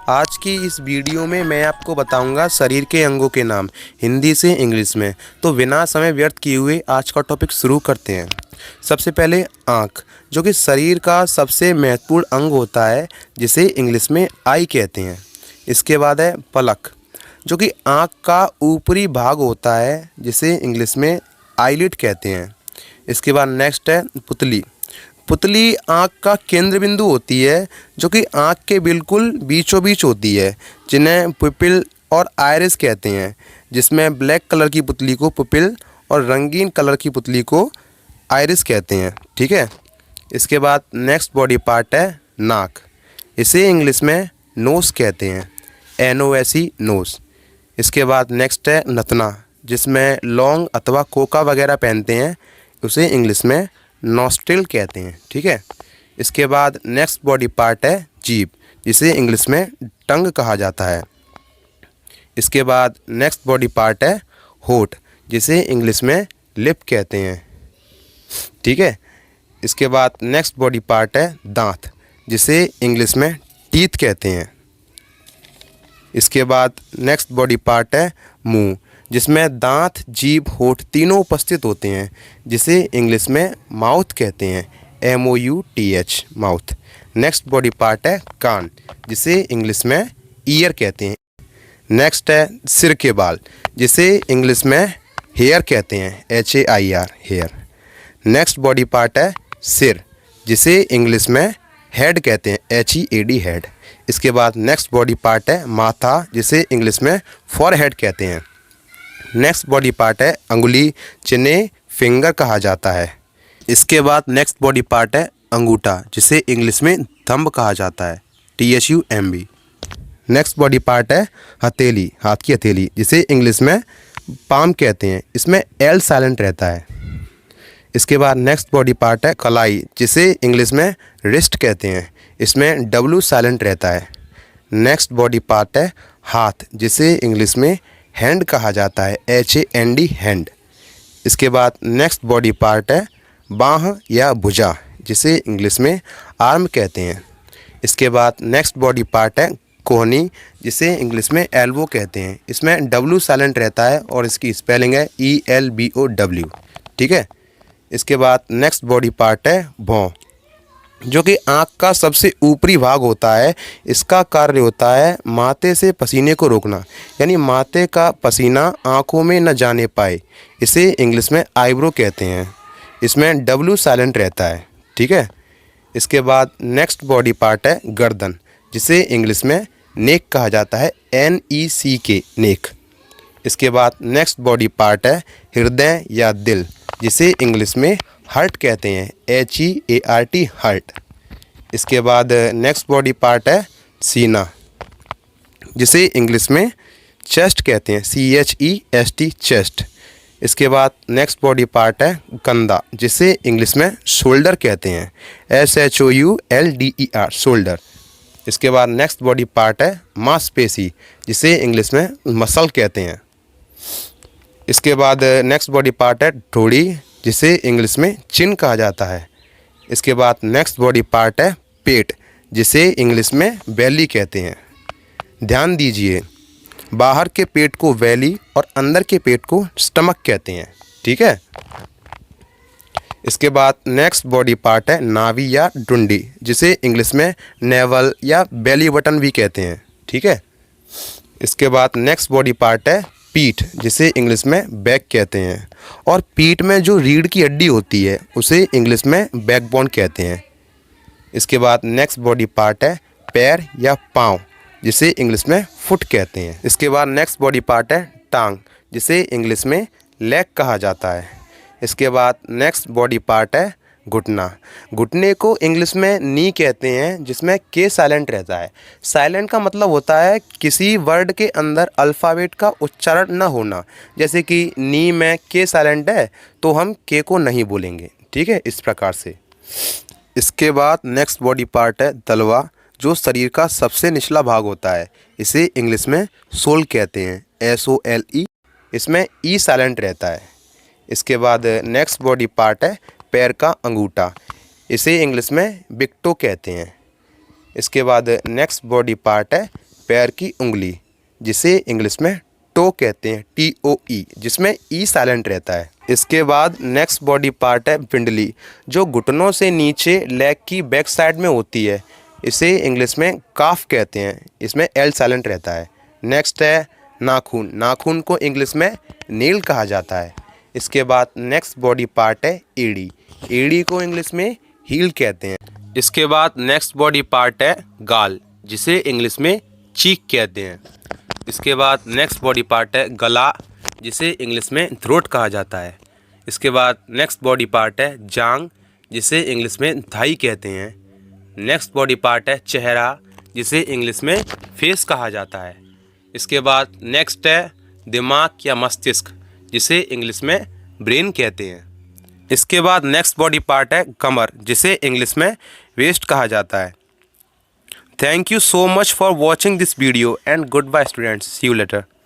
आज की इस वीडियो में मैं आपको बताऊंगा शरीर के अंगों के नाम हिंदी से इंग्लिश में। तो बिना समय व्यर्थ किए हुए आज का टॉपिक शुरू करते हैं। सबसे पहले आँख, जो कि शरीर का सबसे महत्वपूर्ण अंग होता है, जिसे इंग्लिश में आई कहते हैं। इसके बाद है पलक, जो कि आँख का ऊपरी भाग होता है, जिसे इंग्लिश में आईलिड कहते हैं। इसके बाद नेक्स्ट है पुतली। पुतली आँख का केंद्र बिंदु होती है, जो कि आँख के बिल्कुल बीचों बीच होती है, जिन्हें पुपिल और आइरिस कहते हैं, जिसमें ब्लैक कलर की पुतली को पुपिल और रंगीन कलर की पुतली को आइरिस कहते हैं। ठीक है। इसके बाद नेक्स्ट बॉडी पार्ट है नाक। इसे इंग्लिश में नोस कहते हैं, NOSE नोस। इसके बाद नेक्स्ट है नथना, जिसमें लौंग अथवा कोका वगैरह पहनते हैं, उसे इंग्लिश में नॉस्ट्रिल कहते हैं। ठीक है। इसके बाद नेक्स्ट बॉडी पार्ट है जीभ, जिसे इंग्लिश में टंग कहा जाता है। इसके बाद नेक्स्ट बॉडी पार्ट है होठ, जिसे इंग्लिश में लिप कहते हैं। ठीक है। इसके बाद नेक्स्ट बॉडी पार्ट है दांत, जिसे इंग्लिश में टीथ कहते हैं। इसके बाद नेक्स्ट बॉडी पार्ट है मुंह, जिसमें दांत, जीभ, होठ तीनों उपस्थित होते हैं, जिसे इंग्लिश में माउथ कहते हैं, MOUTH mouth. Next body part है कान, जिसे इंग्लिश में ईयर कहते हैं। नेक्स्ट है सिर के बाल, जिसे इंग्लिश में हेयर कहते हैं, HAIR hair. Next body part है सिर, जिसे इंग्लिश में हेड कहते हैं, HEAD हेड। इसके बाद नेक्स्ट बॉडी पार्ट है माथा, जिसे इंग्लिश में फॉरहेड कहते हैं। नेक्स्ट बॉडी पार्ट है अंगुली, जिन्हें फिंगर कहा जाता है। इसके बाद नेक्स्ट बॉडी पार्ट है अंगूठा, जिसे इंग्लिश में थंब कहा जाता है, THUMB। नेक्स्ट बॉडी पार्ट है हथेली, हाथ की हथेली, जिसे इंग्लिश में पाम कहते हैं, इसमें L साइलेंट रहता है। इसके बाद नेक्स्ट बॉडी पार्ट है कलाई, जिसे इंग्लिश में रिस्ट कहते हैं, इसमें W साइलेंट रहता है। नेक्स्ट बॉडी पार्ट है हाथ, जिसे इंग्लिश में हैंड कहा जाता है, HAND हैंड। इसके बाद नेक्स्ट बॉडी पार्ट है बाँह या भुजा, जिसे इंग्लिश में आर्म कहते हैं। इसके बाद नेक्स्ट बॉडी पार्ट है कोहनी, जिसे इंग्लिश में एल्बो कहते हैं, इसमें W साइलेंट रहता है और इसकी स्पेलिंग है ELBOW। ठीक है। इसके बाद नेक्स्ट बॉडी पार्ट है भौं, जो कि आँख का सबसे ऊपरी भाग होता है। इसका कार्य होता है माथे से पसीने को रोकना, यानी माथे का पसीना आँखों में न जाने पाए, इसे इंग्लिश में आईब्रो कहते हैं, इसमें W साइलेंट रहता है। ठीक है। इसके बाद नेक्स्ट बॉडी पार्ट है गर्दन, जिसे इंग्लिश में नेक कहा जाता है, NECK नेक। इसके बाद नेक्स्ट बॉडी पार्ट है हृदय या दिल, जिसे इंग्लिश में हार्ट कहते हैं, HEART हार्ट। इसके बाद नेक्स्ट बॉडी पार्ट है सीना, जिसे इंग्लिश में चेस्ट कहते हैं, CHEST चेस्ट। इसके बाद नेक्स्ट बॉडी पार्ट है कंधा, जिसे इंग्लिश में शोल्डर कहते हैं, SHOULDER शोल्डर। इसके बाद नेक्स्ट बॉडी पार्ट है मांसपेशी, जिसे इंग्लिश में मसल कहते हैं। इसके बाद नेक्स्ट बॉडी पार्ट है ठोड़ी, जिसे इंग्लिश में चिन कहा जाता है। इसके बाद नेक्स्ट बॉडी पार्ट है पेट, जिसे इंग्लिश में बेली कहते हैं। ध्यान दीजिए, बाहर के पेट को वेली और अंदर के पेट को स्टमक कहते हैं। ठीक है। इसके बाद नेक्स्ट बॉडी पार्ट है नाभि या डुंडी, जिसे इंग्लिश में नेवल या बेली बटन भी कहते हैं। ठीक है। इसके बाद नेक्स्ट बॉडी पार्ट है पीठ, जिसे इंग्लिश में बैक कहते हैं, और पीठ में जो रीढ़ की हड्डी होती है, उसे इंग्लिश में बैकबोन कहते हैं। इसके बाद नेक्स्ट बॉडी पार्ट है पैर या पाँव, जिसे इंग्लिश में फुट कहते हैं। इसके बाद नेक्स्ट बॉडी पार्ट है टांग, जिसे इंग्लिश में लेग कहा जाता है। इसके बाद नेक्स्ट बॉडी पार्ट है घुटना। घुटने को इंग्लिश में नी कहते हैं, जिसमें K साइलेंट रहता है। साइलेंट का मतलब होता है किसी वर्ड के अंदर अल्फ़ाबेट का उच्चारण न होना, जैसे कि नी में K साइलेंट है तो हम K को नहीं बोलेंगे। ठीक है, इस प्रकार से। इसके बाद नेक्स्ट बॉडी पार्ट है तलवा, जो शरीर का सबसे निचला भाग होता है, इसे इंग्लिश में सोल कहते हैं, SOLE। इसमें E साइलेंट रहता है। इसके बाद नेक्स्ट बॉडी पार्ट है पैर का अंगूठा, इसे इंग्लिश में बिग टो कहते हैं। इसके बाद नेक्स्ट बॉडी पार्ट है पैर की उंगली, जिसे इंग्लिश में टो कहते हैं, TOE, जिसमें ई साइलेंट रहता है। इसके बाद नेक्स्ट बॉडी पार्ट है पिंडली, जो घुटनों से नीचे लेग की बैक साइड में होती है। इसे इंग्लिश में काफ कहते हैं, इसमें एल साइलेंट रहता है। नेक्स्ट है नाखून, नाखून को इंग्लिश में नेल कहा जाता है। इसके बाद नेक्स्ट बॉडी पार्ट है एड़ी, एड़ी को इंग्लिश में हील कहते हैं। इसके बाद नेक्स्ट बॉडी पार्ट है गाल, जिसे इंग्लिश में चीक कहते हैं। इसके बाद नेक्स्ट बॉडी पार्ट है गला, जिसे इंग्लिश में थ्रोट कहा जाता है। इसके बाद नेक्स्ट बॉडी पार्ट है जांग, जिसे इंग्लिश में थाई कहते हैं। नेक्स्ट बॉडी पार्ट है चेहरा, जिसे इंग्लिश में फेस कहा जाता है। इसके बाद नेक्स्ट है दिमाग या मस्तिष्क, जिसे इंग्लिश में ब्रेन कहते हैं। इसके बाद नेक्स्ट बॉडी पार्ट है कमर, जिसे इंग्लिश में वेस्ट कहा जाता है। Thank you so much for watching this video and goodbye students. See you later.